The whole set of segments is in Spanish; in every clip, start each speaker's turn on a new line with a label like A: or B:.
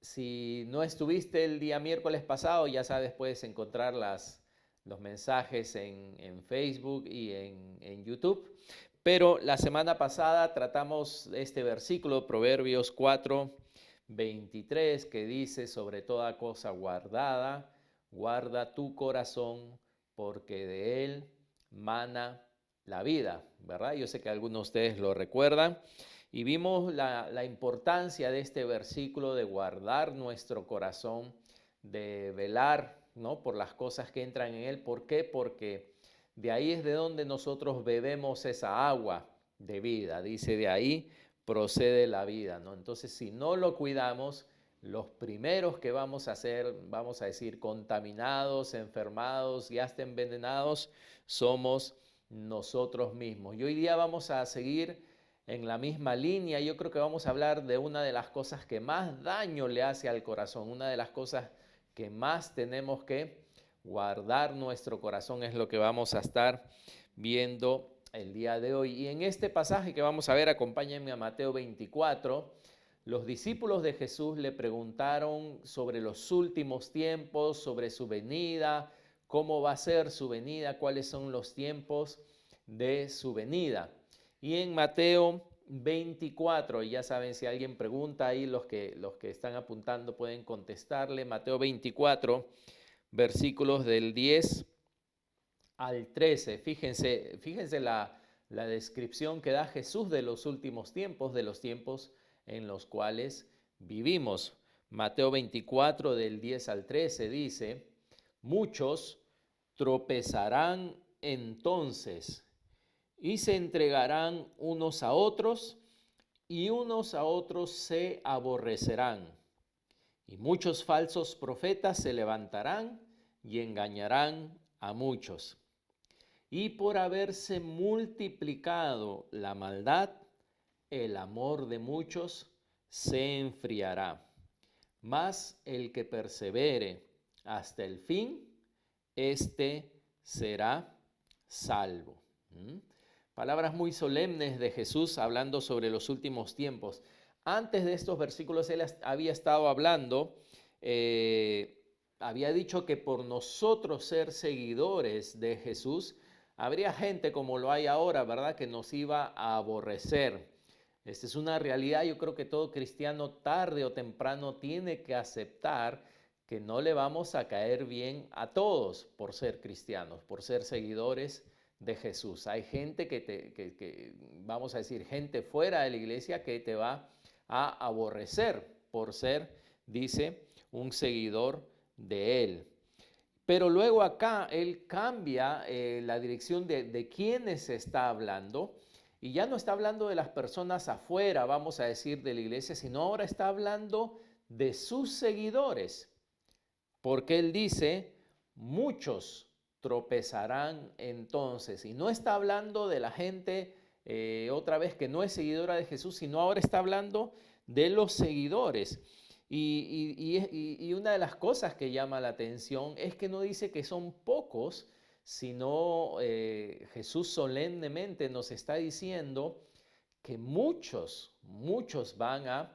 A: Si no estuviste el día miércoles pasado, ya sabes, puedes encontrar los mensajes en Facebook y en YouTube. Pero la semana pasada tratamos este versículo, Proverbios 4:23, que dice: sobre toda cosa guardada, guarda tu corazón, porque de él mana la vida, ¿verdad? Yo sé que algunos de ustedes lo recuerdan. Y vimos la importancia de este versículo de guardar nuestro corazón, de velar, ¿no?, por las cosas que entran en él. ¿Por qué? Porque de ahí es de donde nosotros bebemos esa agua de vida. Dice, de ahí procede la vida, ¿no? Entonces, si no lo cuidamos, los primeros que vamos a ser, vamos a decir, contaminados, enfermados y hasta envenenados, somos nosotros mismos. Y hoy día vamos a seguir en la misma línea. Yo creo que vamos a hablar de una de las cosas que más daño le hace al corazón, una de las cosas que más tenemos que guardar nuestro corazón, es lo que vamos a estar viendo el día de hoy. Y en este pasaje que vamos a ver, acompáñenme a Mateo 24. Los discípulos de Jesús le preguntaron sobre los últimos tiempos, sobre su venida, cómo va a ser su venida, cuáles son los tiempos de su venida. Y en Mateo 24, ya saben, si alguien pregunta ahí, los que están apuntando pueden contestarle. Mateo 24, versículos del 10 al 13. Fíjense la descripción que da Jesús de los últimos tiempos, de los tiempos en los cuales vivimos. Mateo 24, del 10 al 13 dice: muchos tropezarán entonces y se entregarán unos a otros, y unos a otros se aborrecerán. Y muchos falsos profetas se levantarán y engañarán a muchos. Y por haberse multiplicado la maldad, el amor de muchos se enfriará. Mas el que persevere hasta el fin, éste será salvo. Palabras muy solemnes de Jesús hablando sobre los últimos tiempos. Antes de estos versículos él había estado hablando, había dicho que por nosotros ser seguidores de Jesús, habría gente como lo hay ahora, ¿verdad?, que nos iba a aborrecer. Esta es una realidad. Yo creo que todo cristiano tarde o temprano tiene que aceptar que no le vamos a caer bien a todos por ser cristianos, por ser seguidores de Jesús. Hay gente vamos a decir, gente fuera de la iglesia que te va a aborrecer por ser, dice, un seguidor de él. Pero luego acá él cambia la dirección de quiénes está hablando, y ya no está hablando de las personas afuera, vamos a decir, de la iglesia, sino ahora está hablando de sus seguidores, porque él dice, muchos tropezarán entonces, y no está hablando de la gente otra vez que no es seguidora de Jesús, sino ahora está hablando de los seguidores. Y una de las cosas que llama la atención es que no dice que son pocos, sino Jesús solemnemente nos está diciendo que muchos van a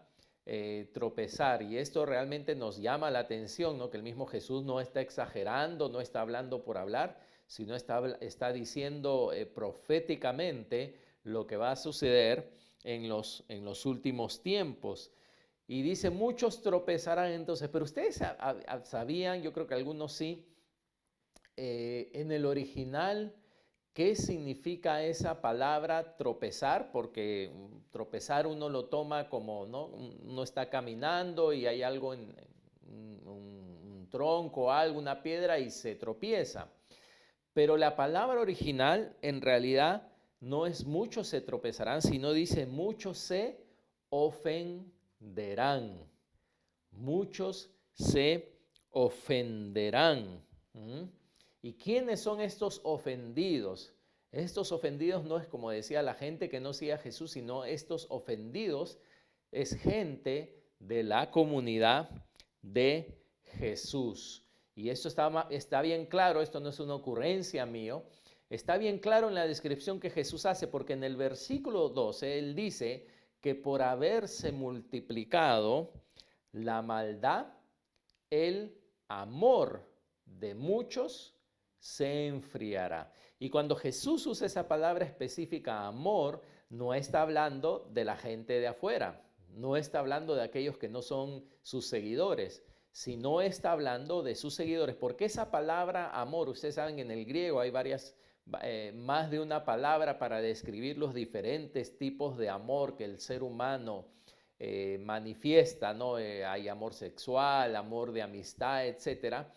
A: tropezar. Y esto realmente nos llama la atención, ¿no?, que el mismo Jesús no está exagerando, no está hablando por hablar, sino está diciendo proféticamente lo que va a suceder en los últimos tiempos. Y dice, muchos tropezarán entonces. Pero ustedes sabían, yo creo que algunos sí, en el original, ¿qué significa esa palabra tropezar? Porque tropezar uno lo toma como, ¿no?, uno está caminando y hay algo un tronco, algo, una piedra, y se tropieza. Pero la palabra original en realidad no es muchos se tropezarán, sino dice muchos se ofenderán. Muchos se ofenderán. ¿Y quiénes son estos ofendidos? Estos ofendidos no es, como decía, la gente que no sigue a Jesús, sino estos ofendidos es gente de la comunidad de Jesús. Y esto está bien claro, esto no es una ocurrencia mío, está bien claro en la descripción que Jesús hace, porque en el versículo 12 él dice que por haberse multiplicado la maldad, el amor de muchos se enfriará. Y cuando Jesús usa esa palabra específica, amor, no está hablando de la gente de afuera, no está hablando de aquellos que no son sus seguidores, sino está hablando de sus seguidores. Porque esa palabra amor, ustedes saben, en el griego hay más de una palabra para describir los diferentes tipos de amor que el ser humano manifiesta, ¿no? Hay amor sexual, amor de amistad, etcétera.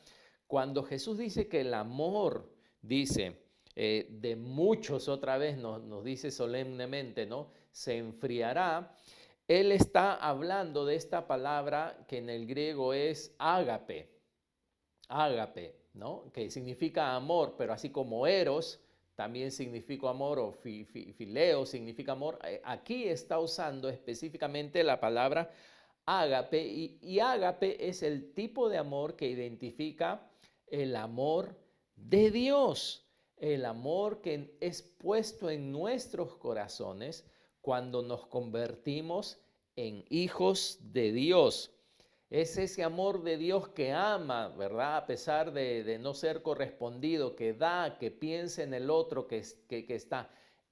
A: Cuando Jesús dice que el amor, dice, de muchos, otra vez nos dice solemnemente, ¿no? Se enfriará. Él está hablando de esta palabra que en el griego es ágape, ágape, ¿no? Que significa amor, pero así como eros también significa amor, o fileo significa amor. Aquí está usando específicamente la palabra ágape, y ágape es el tipo de amor que identifica el amor de Dios, el amor que es puesto en nuestros corazones cuando nos convertimos en hijos de Dios. Es ese amor de Dios que ama, ¿verdad? A pesar de no ser correspondido, que da, que piensa en el otro, que está.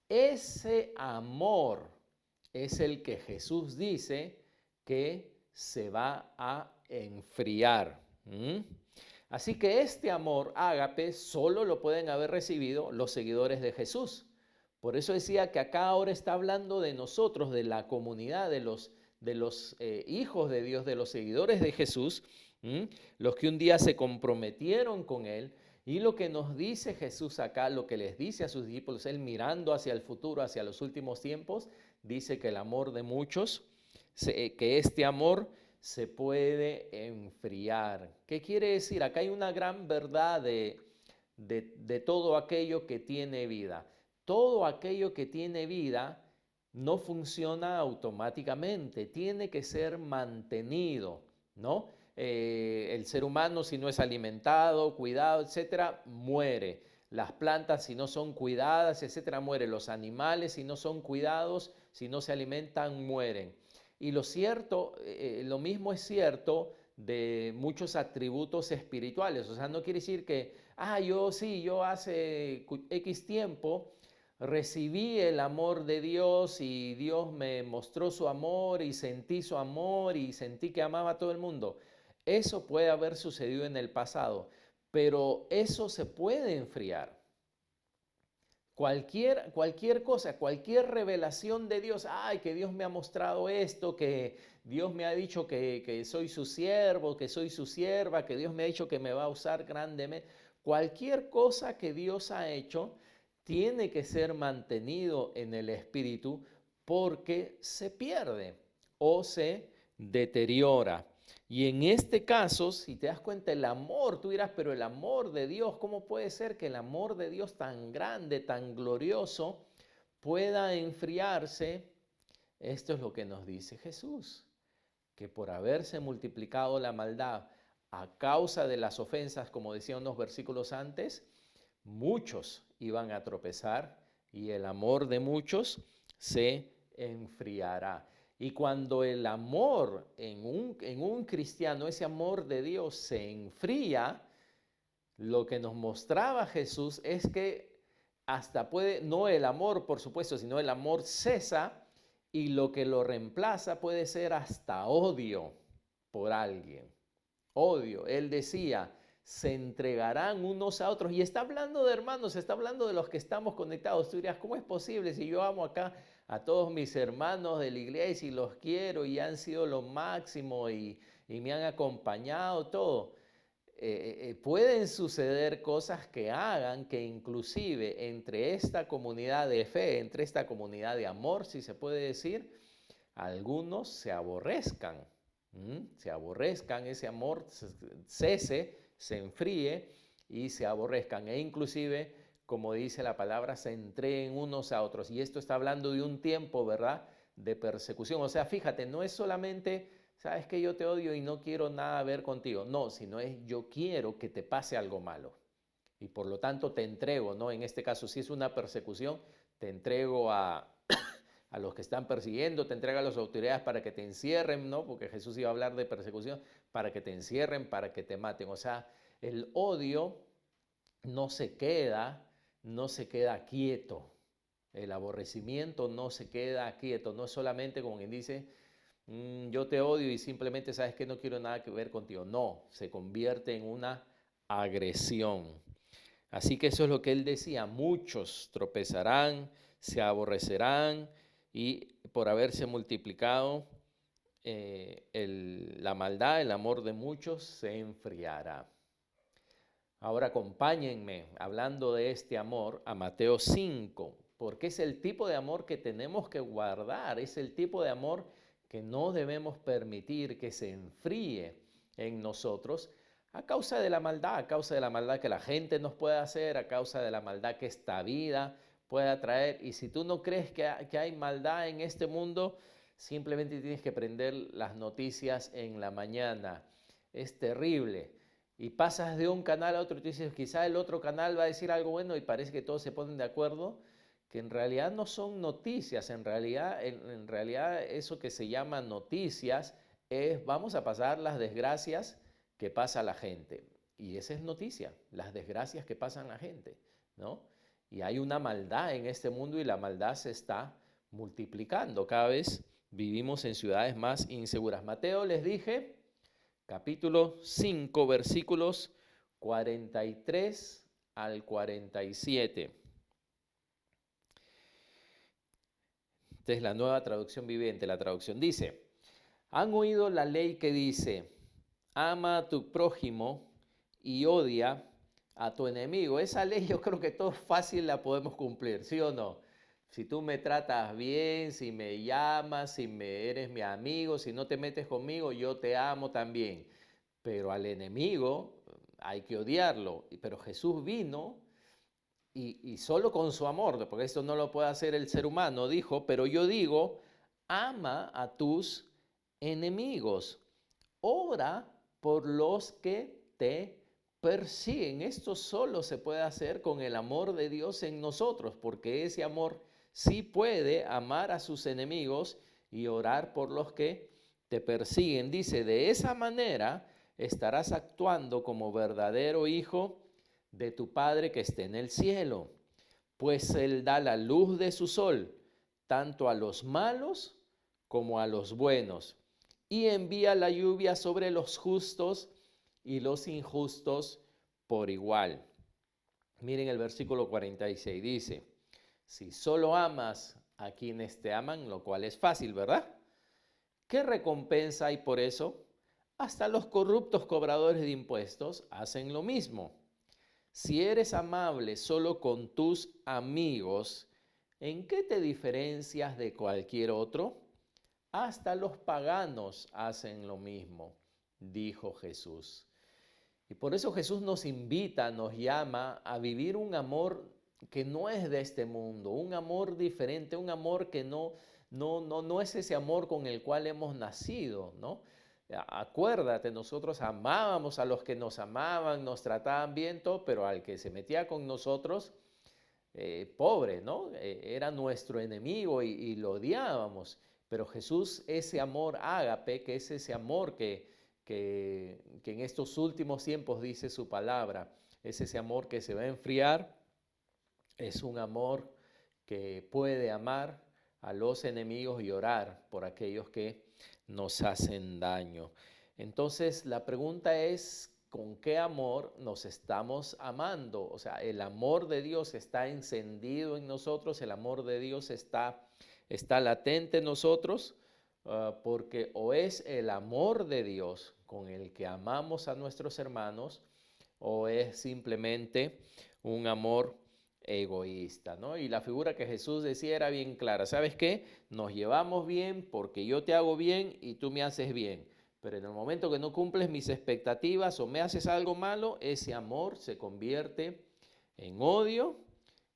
A: Ese amor es el que Jesús dice que se va a enfriar. Así que este amor ágape solo lo pueden haber recibido los seguidores de Jesús. Por eso decía que acá ahora está hablando de nosotros, de la comunidad, de los hijos de Dios, de los seguidores de Jesús, los que un día se comprometieron con Él. Y lo que nos dice Jesús acá, lo que les dice a sus discípulos, Él mirando hacia el futuro, hacia los últimos tiempos, dice que el amor de muchos, que este amor se puede enfriar. ¿Qué quiere decir? Acá hay una gran verdad de todo aquello que tiene vida. Todo aquello que tiene vida no funciona automáticamente, tiene que ser mantenido, ¿no? El ser humano, si no es alimentado, cuidado, etcétera, muere. Las plantas, si no son cuidadas, etcétera, mueren. Los animales, si no son cuidados, si no se alimentan, mueren. Y lo mismo es cierto de muchos atributos espirituales. O sea, no quiere decir que, yo hace X tiempo recibí el amor de Dios y Dios me mostró su amor y sentí su amor y sentí que amaba a todo el mundo. Eso puede haber sucedido en el pasado, pero eso se puede enfriar. Cualquier cosa, cualquier revelación de Dios, que Dios me ha mostrado esto, que Dios me ha dicho que soy su siervo, que soy su sierva, que Dios me ha dicho que me va a usar grandemente. Cualquier cosa que Dios ha hecho tiene que ser mantenido en el espíritu porque se pierde o se deteriora. Y en este caso, si te das cuenta, el amor, tú dirás, pero el amor de Dios, ¿cómo puede ser que el amor de Dios tan grande, tan glorioso, pueda enfriarse? Esto es lo que nos dice Jesús, que por haberse multiplicado la maldad a causa de las ofensas, como decía unos versículos antes, muchos iban a tropezar y el amor de muchos se enfriará. Y cuando el amor en un cristiano, ese amor de Dios se enfría, lo que nos mostraba Jesús es que no el amor, por supuesto, sino el amor cesa, y lo que lo reemplaza puede ser hasta odio por alguien. Odio. Él decía, se entregarán unos a otros. Y está hablando de hermanos, está hablando de los que estamos conectados. Tú dirás, ¿cómo es posible si yo amo acá a todos mis hermanos de la iglesia y los quiero y han sido lo máximo y me han acompañado, todo? Pueden suceder cosas que hagan que inclusive entre esta comunidad de fe, entre esta comunidad de amor, si se puede decir, algunos se aborrezcan. Se aborrezcan, ese amor cese, se enfríe y se aborrezcan. E inclusive, como dice la palabra, se entreguen unos a otros. Y esto está hablando de un tiempo, ¿verdad?, de persecución. O sea, fíjate, no es solamente, sabes que yo te odio y no quiero nada ver contigo. No, sino es yo quiero que te pase algo malo. Y por lo tanto te entrego, ¿no? En este caso, si es una persecución, te entrego a a los que están persiguiendo, te entrega a las autoridades para que te encierren, ¿no? Porque Jesús iba a hablar de persecución, para que te encierren, para que te maten. O sea, el odio no se queda, no se queda quieto. El aborrecimiento no se queda quieto, no es solamente como quien dice, yo te odio y simplemente sabes que no quiero nada que ver contigo. No, se convierte en una agresión. Así que eso es lo que él decía, muchos tropezarán, se aborrecerán y por haberse multiplicado la maldad, el amor de muchos se enfriará. Ahora acompáñenme, hablando de este amor, a Mateo 5, porque es el tipo de amor que tenemos que guardar, es el tipo de amor que no debemos permitir que se enfríe en nosotros a causa de la maldad, a causa de la maldad que la gente nos puede hacer, a causa de la maldad que esta vida puede traer. Y si tú no crees que hay maldad en este mundo, simplemente tienes que prender las noticias en la mañana. Es terrible. Y pasas de un canal a otro y tú dices, quizá el otro canal va a decir algo bueno y parece que todos se ponen de acuerdo, que en realidad no son noticias, en realidad eso que se llama noticias es vamos a pasar las desgracias que pasa la gente. Y esa es noticia, las desgracias que pasan la gente, ¿no? Y hay una maldad en este mundo y la maldad se está multiplicando. Cada vez vivimos en ciudades más inseguras. Mateo, les dije, capítulo 5, versículos 43 al 47. Esta es la Nueva Traducción Viviente. La traducción dice, ¿han oído la ley que dice, ama a tu prójimo y odia a tu enemigo? Esa ley yo creo que todo fácil la podemos cumplir, ¿sí o no? Si tú me tratas bien, si me llamas, si eres mi amigo, si no te metes conmigo, yo te amo también. Pero al enemigo hay que odiarlo. Pero Jesús vino y solo con su amor, porque esto no lo puede hacer el ser humano, dijo, pero yo digo, ama a tus enemigos, ora por los que te persiguen. Esto solo se puede hacer con el amor de Dios en nosotros, porque ese amor sí puede amar a sus enemigos y orar por los que te persiguen. Dice, de esa manera estarás actuando como verdadero hijo de tu Padre que esté en el cielo, pues Él da la luz de su sol, tanto a los malos como a los buenos, y envía la lluvia sobre los justos y los injustos por igual. Miren el versículo 46, dice, si solo amas a quienes te aman, lo cual es fácil, ¿verdad? ¿Qué recompensa hay por eso? Hasta los corruptos cobradores de impuestos hacen lo mismo. Si eres amable solo con tus amigos, ¿en qué te diferencias de cualquier otro? Hasta los paganos hacen lo mismo, dijo Jesús. Y por eso Jesús nos invita, nos llama a vivir un amor que no es de este mundo, un amor diferente, un amor que no es ese amor con el cual hemos nacido, ¿no? Acuérdate, nosotros amábamos a los que nos amaban, nos trataban bien, todo, pero al que se metía con nosotros, pobre, ¿no? Era nuestro enemigo y lo odiábamos. Pero Jesús, ese amor ágape, que es ese amor que en estos últimos tiempos dice su palabra, es ese amor que se va a enfriar, es un amor que puede amar a los enemigos y orar por aquellos que nos hacen daño. Entonces la pregunta es, ¿con qué amor nos estamos amando? O sea, el amor de Dios está encendido en nosotros, el amor de Dios está latente en nosotros, porque o es el amor de Dios con el que amamos a nuestros hermanos, o es simplemente un amor egoísta, ¿no? Y la figura que Jesús decía era bien clara. ¿Sabes qué? Nos llevamos bien porque yo te hago bien y tú me haces bien. Pero en el momento que no cumples mis expectativas o me haces algo malo, ese amor se convierte en odio.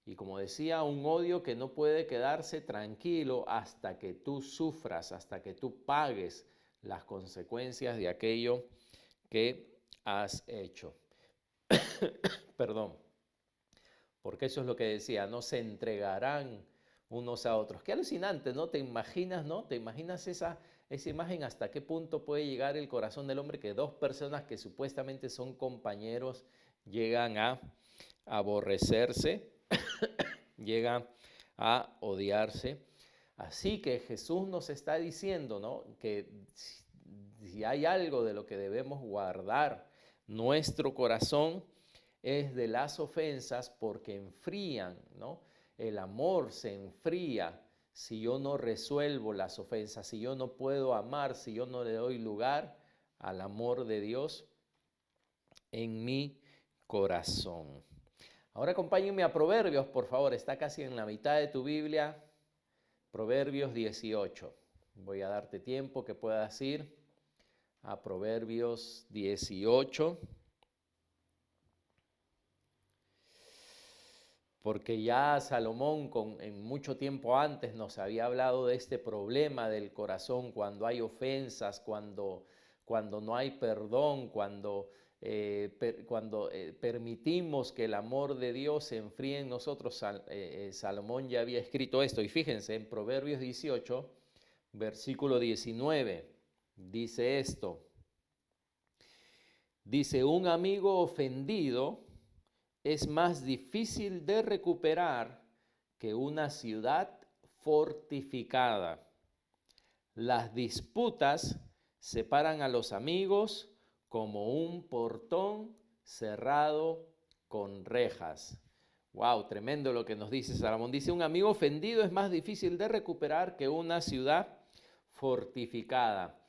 A: Y como decía, un odio que no puede quedarse tranquilo hasta que tú sufras, hasta que tú pagues las consecuencias de aquello que has hecho. Perdón. Porque eso es lo que decía, no se entregarán unos a otros. Qué alucinante, ¿no? ¿Te imaginas, no? ¿Te imaginas esa imagen? ¿Hasta qué punto puede llegar el corazón del hombre que dos personas que supuestamente son compañeros llegan a aborrecerse, llegan a odiarse? Así que Jesús nos está diciendo, ¿no?, que si hay algo de lo que debemos guardar nuestro corazón es de las ofensas, porque enfrían, ¿no? El amor se enfría si yo no resuelvo las ofensas, si yo no puedo amar, si yo no le doy lugar al amor de Dios en mi corazón. Ahora acompáñenme a Proverbios, por favor, está casi en la mitad de tu Biblia, Proverbios 18. Voy a darte tiempo que puedas ir a Proverbios 18. Porque ya Salomón en mucho tiempo antes nos había hablado de este problema del corazón, cuando hay ofensas, cuando no hay perdón, cuando permitimos que el amor de Dios se enfríe en nosotros. Salomón ya había escrito esto, y fíjense, en Proverbios 18, versículo 19, dice esto, dice: un amigo ofendido es más difícil de recuperar que una ciudad fortificada. Las disputas separan a los amigos como un portón cerrado con rejas. Wow, tremendo lo que nos dice Salomón. Dice: un amigo ofendido es más difícil de recuperar que una ciudad fortificada.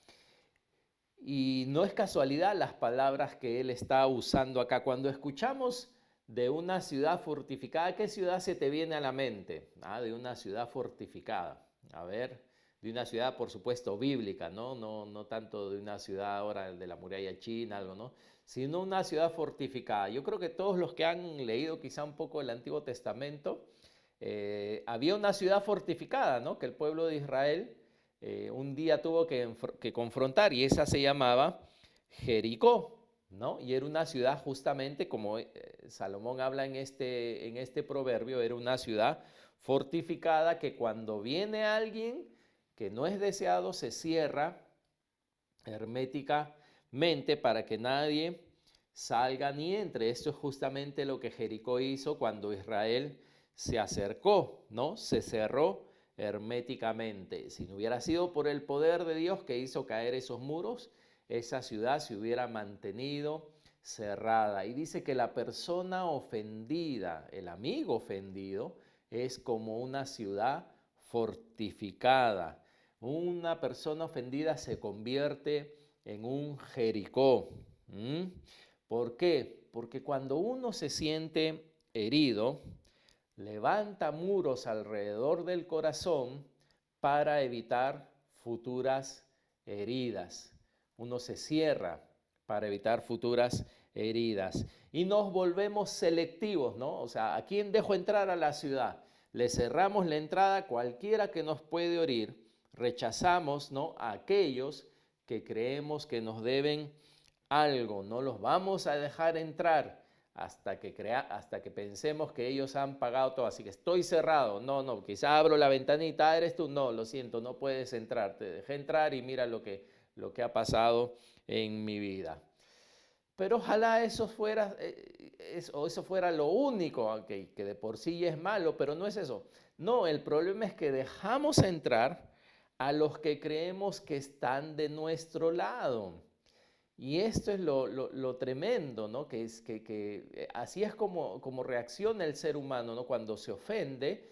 A: Y no es casualidad las palabras que él está usando acá. Cuando escuchamos de una ciudad fortificada, ¿qué ciudad se te viene a la mente? De una ciudad fortificada. A ver, de una ciudad, por supuesto, bíblica, ¿no? No tanto de una ciudad ahora de la muralla china, algo, ¿no? Sino una ciudad fortificada. Yo creo que todos los que han leído quizá un poco el Antiguo Testamento, había una ciudad fortificada, ¿no?, que el pueblo de Israel un día tuvo que confrontar, y esa se llamaba Jericó, ¿no? Y era una ciudad, justamente como Salomón habla en este proverbio, era una ciudad fortificada que cuando viene alguien que no es deseado se cierra herméticamente para que nadie salga ni entre. Esto es justamente lo que Jericó hizo cuando Israel se acercó, ¿no? Se cerró herméticamente. Si no hubiera sido por el poder de Dios que hizo caer esos muros, esa ciudad se hubiera mantenido cerrada. Y dice que la persona ofendida, el amigo ofendido, es como una ciudad fortificada. Una persona ofendida se convierte en un Jericó. ¿Por qué? Porque cuando uno se siente herido, levanta muros alrededor del corazón para evitar futuras heridas. Uno se cierra para evitar futuras heridas. Y nos volvemos selectivos, ¿no? O sea, ¿a quién dejo entrar a la ciudad? Le cerramos la entrada a cualquiera que nos puede herir. Rechazamos, ¿no?, a aquellos que creemos que nos deben algo. No los vamos a dejar entrar hasta que pensemos que ellos han pagado todo. Así que estoy cerrado. No, quizá abro la ventanita. ¿Eres tú? No, lo siento, no puedes entrar. Te dejé entrar y mira lo que ha pasado en mi vida. Pero ojalá eso fuera lo único, que de por sí ya es malo, pero no es eso. No, el problema es que dejamos entrar a los que creemos que están de nuestro lado. Y esto es lo tremendo, ¿no? Que así es como reacciona el ser humano, ¿no? Cuando se ofende,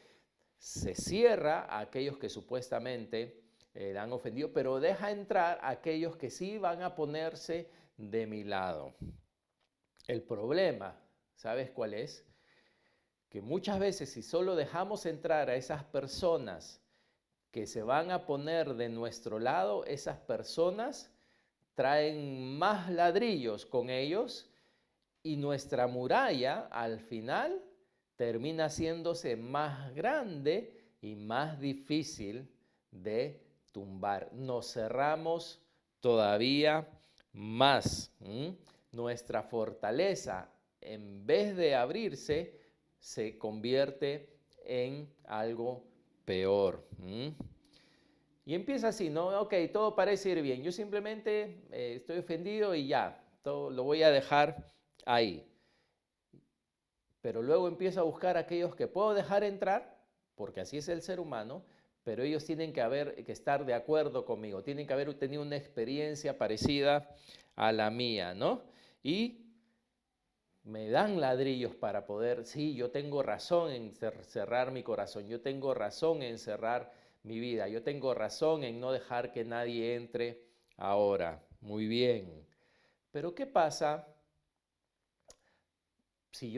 A: se cierra a aquellos que supuestamente le han ofendido, pero deja entrar a aquellos que sí van a ponerse de mi lado. El problema, ¿sabes cuál es? Que muchas veces, si solo dejamos entrar a esas personas que se van a poner de nuestro lado, esas personas traen más ladrillos con ellos, y nuestra muralla al final termina haciéndose más grande y más difícil de tumbar. Nos cerramos todavía más. Nuestra fortaleza, en vez de abrirse, se convierte en algo peor. Y empieza así, ¿no? Ok, todo parece ir bien. Yo simplemente estoy ofendido y ya, todo lo voy a dejar ahí. Pero luego empiezo a buscar a aquellos que puedo dejar entrar, porque así es el ser humano, pero ellos tienen que estar de acuerdo conmigo, tienen que haber tenido una experiencia parecida a la mía, ¿no? Y me dan ladrillos para poder, sí, yo tengo razón en cerrar mi corazón, yo tengo razón en cerrar mi vida, yo tengo razón en no dejar que nadie entre ahora. Muy bien. Pero ¿qué pasa si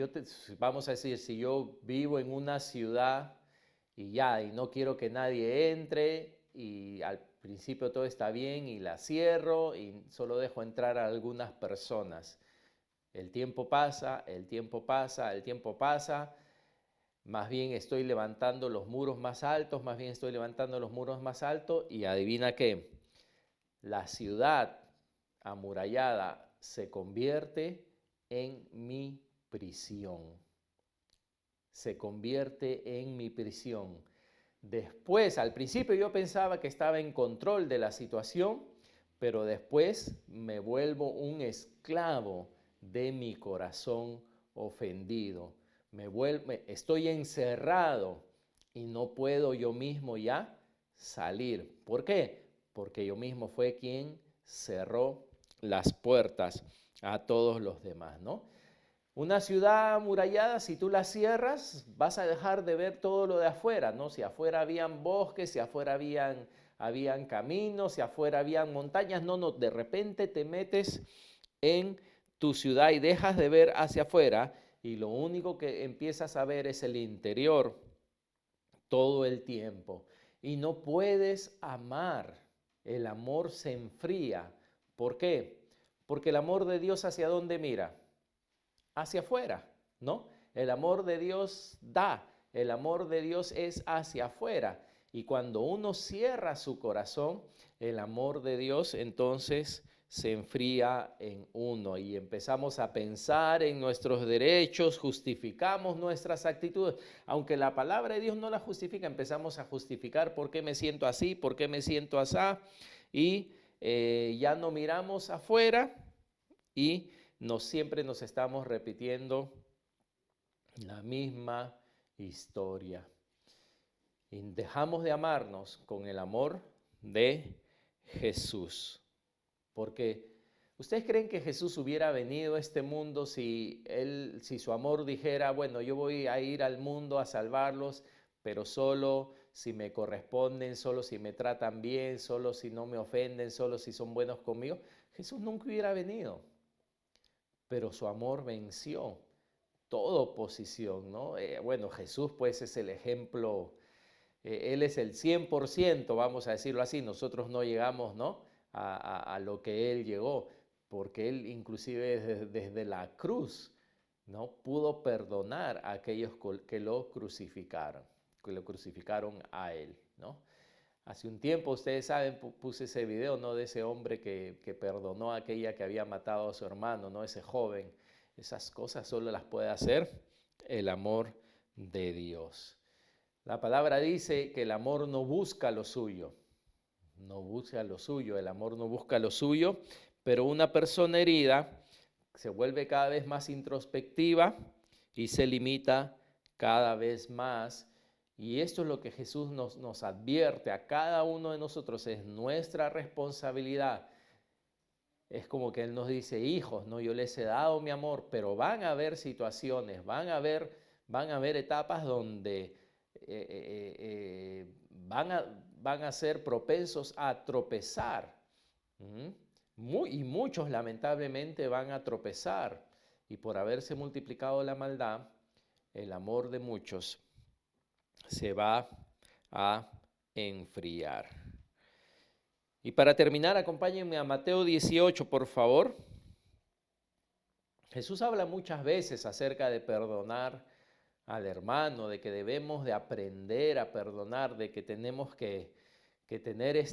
A: vamos a decir, si yo vivo en una ciudad y ya, y no quiero que nadie entre, y al principio todo está bien y la cierro y solo dejo entrar a algunas personas? El tiempo pasa, el tiempo pasa, el tiempo pasa, más bien estoy levantando los muros más altos, más bien estoy levantando los muros más altos y adivina qué, la ciudad amurallada se convierte en mi prisión. Se convierte en mi prisión. Después, al principio yo pensaba que estaba en control de la situación, pero después me vuelvo un esclavo de mi corazón ofendido. Estoy encerrado y no puedo yo mismo ya salir. ¿Por qué? Porque yo mismo fue quien cerró las puertas a todos los demás, ¿no? Una ciudad amurallada, si tú la cierras, vas a dejar de ver todo lo de afuera, ¿no? Si afuera habían bosques, si afuera habían caminos, si afuera habían montañas, no, de repente te metes en tu ciudad y dejas de ver hacia afuera y lo único que empiezas a ver es el interior todo el tiempo. Y no puedes amar, el amor se enfría. ¿Por qué? Porque el amor de Dios, ¿hacia dónde mira? Hacia afuera, ¿no? El amor de Dios da, el amor de Dios es hacia afuera. Y cuando uno cierra su corazón, el amor de Dios entonces se enfría en uno y empezamos a pensar en nuestros derechos, justificamos nuestras actitudes. Aunque la palabra de Dios no la justifica, empezamos a justificar por qué me siento así, por qué me siento así, y ya no miramos afuera y siempre nos estamos repitiendo la misma historia. Y dejamos de amarnos con el amor de Jesús. Porque ¿ustedes creen que Jesús hubiera venido a este mundo si su amor dijera, bueno, yo voy a ir al mundo a salvarlos, pero solo si me corresponden, solo si me tratan bien, solo si no me ofenden, solo si son buenos conmigo? Jesús nunca hubiera venido. Pero su amor venció toda oposición, ¿no? Bueno, Jesús pues es el ejemplo, Él es el 100%, vamos a decirlo así, nosotros no llegamos, ¿no? A lo que Él llegó, porque Él inclusive desde la cruz, ¿no? Pudo perdonar a aquellos que lo crucificaron a Él, ¿no? Hace un tiempo, ustedes saben, puse ese video, ¿no? De ese hombre que perdonó a aquella que había matado a su hermano, ¿no? Ese joven. Esas cosas solo las puede hacer el amor de Dios. La palabra dice que el amor no busca lo suyo. No busca lo suyo, el amor no busca lo suyo, pero una persona herida se vuelve cada vez más introspectiva y se limita cada vez más. Y esto es lo que Jesús nos advierte a cada uno de nosotros, es nuestra responsabilidad. Es como que Él nos dice, hijos, no, yo les he dado mi amor, pero van a haber situaciones, van a haber etapas donde van a ser propensos a tropezar. Y muchos lamentablemente van a tropezar. Y por haberse multiplicado la maldad, el amor de muchos se va a enfriar. Y para terminar, acompáñenme a Mateo 18, por favor. Jesús habla muchas veces acerca de perdonar al hermano, de que debemos de aprender a perdonar, de que tenemos que tener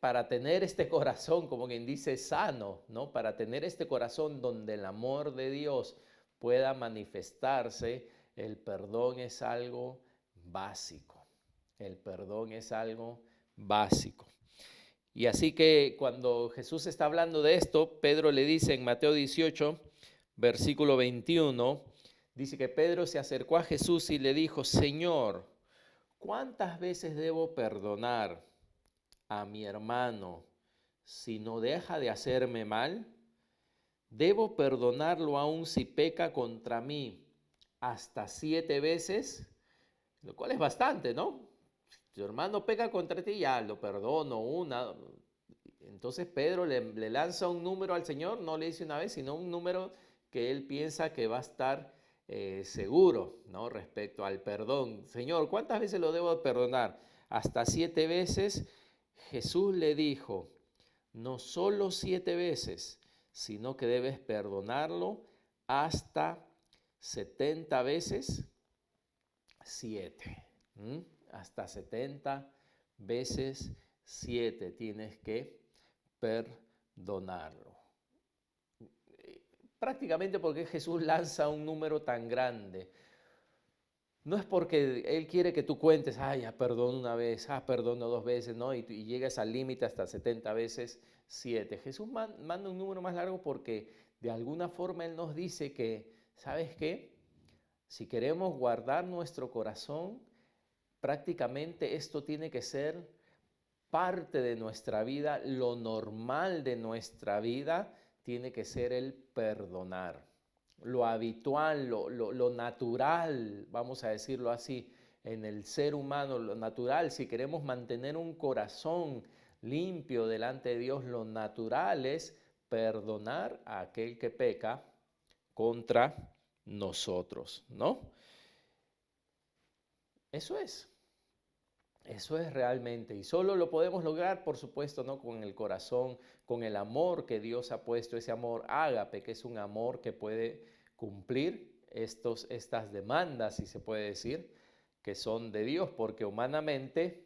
A: para tener este corazón, como quien dice, sano, ¿no? Para tener este corazón donde el amor de Dios pueda manifestarse, el perdón es algo básico. El perdón es algo básico. Y así que cuando Jesús está hablando de esto, Pedro le dice en Mateo 18, versículo 21, dice que Pedro se acercó a Jesús y le dijo, Señor, ¿cuántas veces debo perdonar a mi hermano si no deja de hacerme mal? ¿Debo perdonarlo aún si peca contra mí hasta 7 veces? Lo cual es bastante, ¿no? Si tu hermano peca contra ti, ya lo perdono una. Entonces Pedro le lanza un número al Señor, no le dice una vez, sino un número que él piensa que va a estar seguro, ¿no? Respecto al perdón. Señor, ¿cuántas veces lo debo perdonar? Hasta 7 veces. Jesús le dijo, no solo 7 veces, sino que debes perdonarlo hasta 70 veces 7. Hasta 70 veces 7 tienes que perdonarlo. Prácticamente porque Jesús lanza un número tan grande. No es porque Él quiere que tú cuentes, ya perdono una vez, perdono 2 veces, ¿no? Y llegas al límite hasta 70 veces 7. Jesús manda un número más largo porque de alguna forma Él nos dice que, ¿sabes qué? Si queremos guardar nuestro corazón, prácticamente esto tiene que ser parte de nuestra vida, lo normal de nuestra vida tiene que ser el perdonar. Lo habitual, lo natural, vamos a decirlo así, en el ser humano, lo natural, si queremos mantener un corazón limpio delante de Dios, lo natural es perdonar a aquel que peca contra nosotros, ¿no? Eso es. Eso es realmente, y solo lo podemos lograr, por supuesto, ¿no? Con el corazón, con el amor que Dios ha puesto, ese amor ágape, que es un amor que puede cumplir estas demandas, si se puede decir, que son de Dios, porque humanamente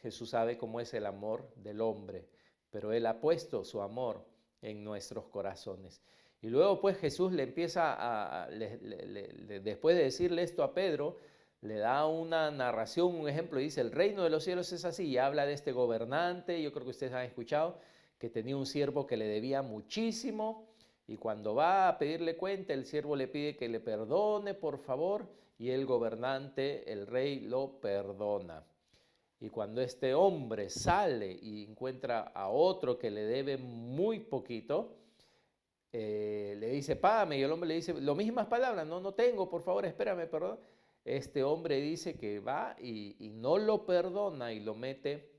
A: Jesús sabe cómo es el amor del hombre, pero Él ha puesto su amor en nuestros corazones. Y luego pues Jesús le empieza después de decirle esto a Pedro, le da una narración, un ejemplo, y dice, el reino de los cielos es así, y habla de este gobernante, yo creo que ustedes han escuchado, que tenía un siervo que le debía muchísimo, y cuando va a pedirle cuenta, el siervo le pide que le perdone, por favor, y el gobernante, el rey, lo perdona. Y cuando este hombre sale y encuentra a otro que le debe muy poquito, le dice, págame, y el hombre le dice, las mismas palabras, no tengo, por favor, espérame, perdón. Este hombre dice que va y no lo perdona y lo mete,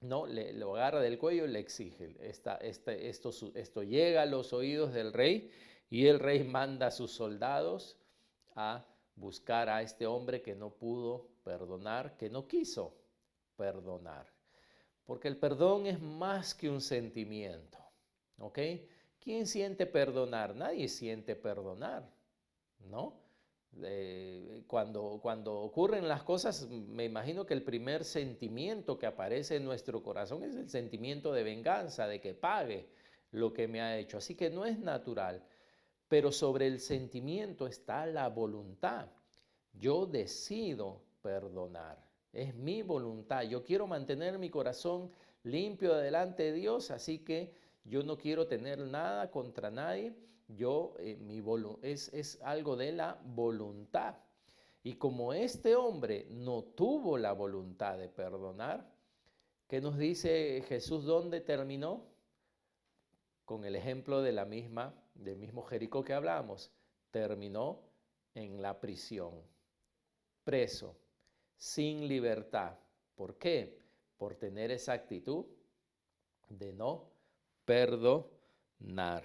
A: no, lo agarra del cuello y le exige. Esto llega a los oídos del rey y el rey manda a sus soldados a buscar a este hombre que no pudo perdonar, que no quiso perdonar. Porque el perdón es más que un sentimiento, ¿ok? ¿Quién siente perdonar? Nadie siente perdonar, ¿no? Cuando ocurren las cosas, me imagino que el primer sentimiento que aparece en nuestro corazón es el sentimiento de venganza, de que pague lo que me ha hecho. Así que no es natural, pero sobre el sentimiento está la voluntad. Yo decido perdonar, es mi voluntad. Yo quiero mantener mi corazón limpio delante de Dios, así que yo no quiero tener nada contra nadie. Es algo de la voluntad. Y como este hombre no tuvo la voluntad de perdonar, ¿qué nos dice Jesús? ¿Dónde terminó? Con el ejemplo del mismo Jericó que hablamos. Terminó en la prisión, preso, sin libertad. ¿Por qué? Por tener esa actitud de no perdonar.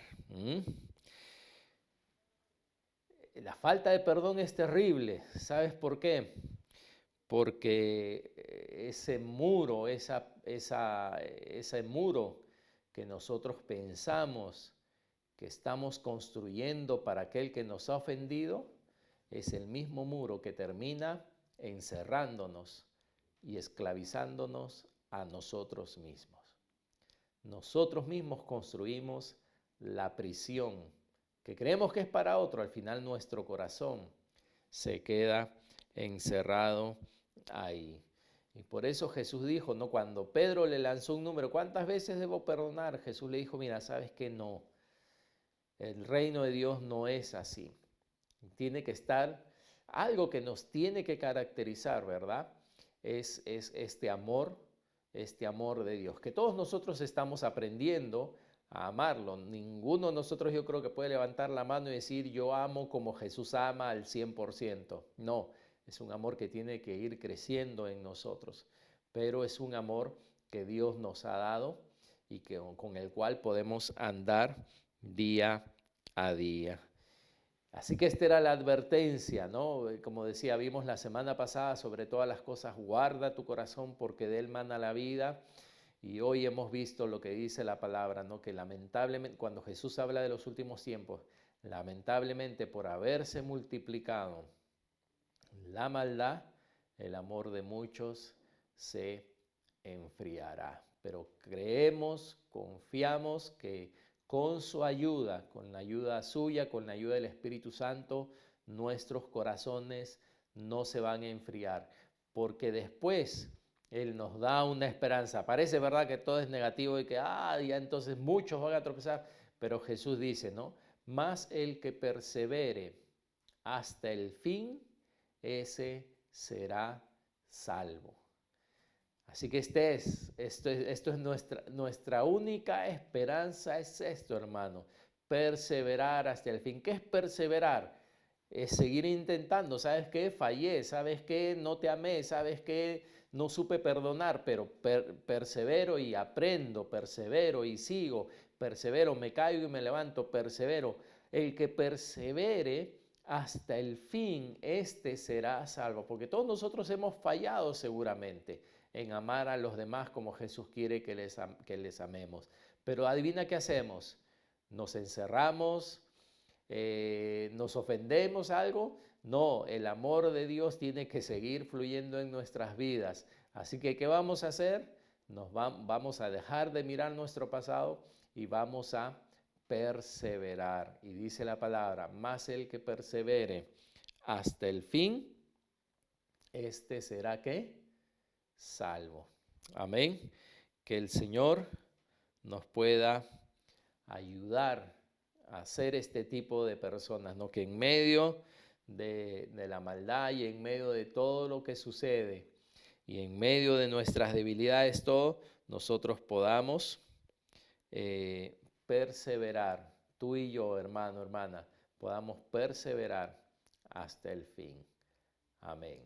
A: La falta de perdón es terrible. ¿Sabes por qué? Porque ese muro, ese muro que nosotros pensamos que estamos construyendo para aquel que nos ha ofendido, es el mismo muro que termina encerrándonos y esclavizándonos a nosotros mismos. Nosotros mismos construimos la prisión que creemos que es para otro, al final nuestro corazón se queda encerrado ahí. Y por eso Jesús dijo, ¿no? Cuando Pedro le lanzó un número, ¿cuántas veces debo perdonar? Jesús le dijo, mira, sabes que no, el reino de Dios no es así. Tiene que estar, algo que nos tiene que caracterizar, ¿verdad? Es este amor de Dios, que todos nosotros estamos aprendiendo a amarlo. Ninguno de nosotros yo creo que puede levantar la mano y decir yo amo como Jesús ama al 100%. No, es un amor que tiene que ir creciendo en nosotros, pero es un amor que Dios nos ha dado y con el cual podemos andar día a día. Así que esta era la advertencia, ¿no? Como decía, vimos la semana pasada, sobre todas las cosas, guarda tu corazón porque de él mana la vida. Y hoy hemos visto lo que dice la palabra, ¿no? Que lamentablemente, cuando Jesús habla de los últimos tiempos, lamentablemente por haberse multiplicado la maldad, el amor de muchos se enfriará. Pero creemos, confiamos que con su ayuda, con la ayuda suya, con la ayuda del Espíritu Santo, nuestros corazones no se van a enfriar, porque después Él nos da una esperanza. Parece verdad que todo es negativo y que, ya entonces muchos van a tropezar, pero Jesús dice, ¿no? Más el que persevere hasta el fin, ese será salvo. Así que esto es nuestra única esperanza, es esto, hermano, perseverar hasta el fin. ¿Qué es perseverar? Es seguir intentando. ¿Sabes qué? Fallé, ¿sabes qué? No te amé, ¿sabes qué? No supe perdonar, pero persevero y aprendo, persevero y sigo, persevero, me caigo y me levanto, persevero. El que persevere hasta el fin, este será salvo, porque todos nosotros hemos fallado seguramente en amar a los demás como Jesús quiere que les amemos. Pero adivina qué hacemos, nos encerramos, nos ofendemos algo. No, el amor de Dios tiene que seguir fluyendo en nuestras vidas. Así que, ¿qué vamos a hacer? Vamos a dejar de mirar nuestro pasado y vamos a perseverar. Y dice la palabra, más el que persevere hasta el fin, este será ¿qué? Salvo. Amén. Que el Señor nos pueda ayudar a ser este tipo de personas, ¿no? Que en medio de la maldad y en medio de todo lo que sucede y en medio de nuestras debilidades, todo, nosotros podamos perseverar, tú y yo, hermano, hermana, podamos perseverar hasta el fin. Amén.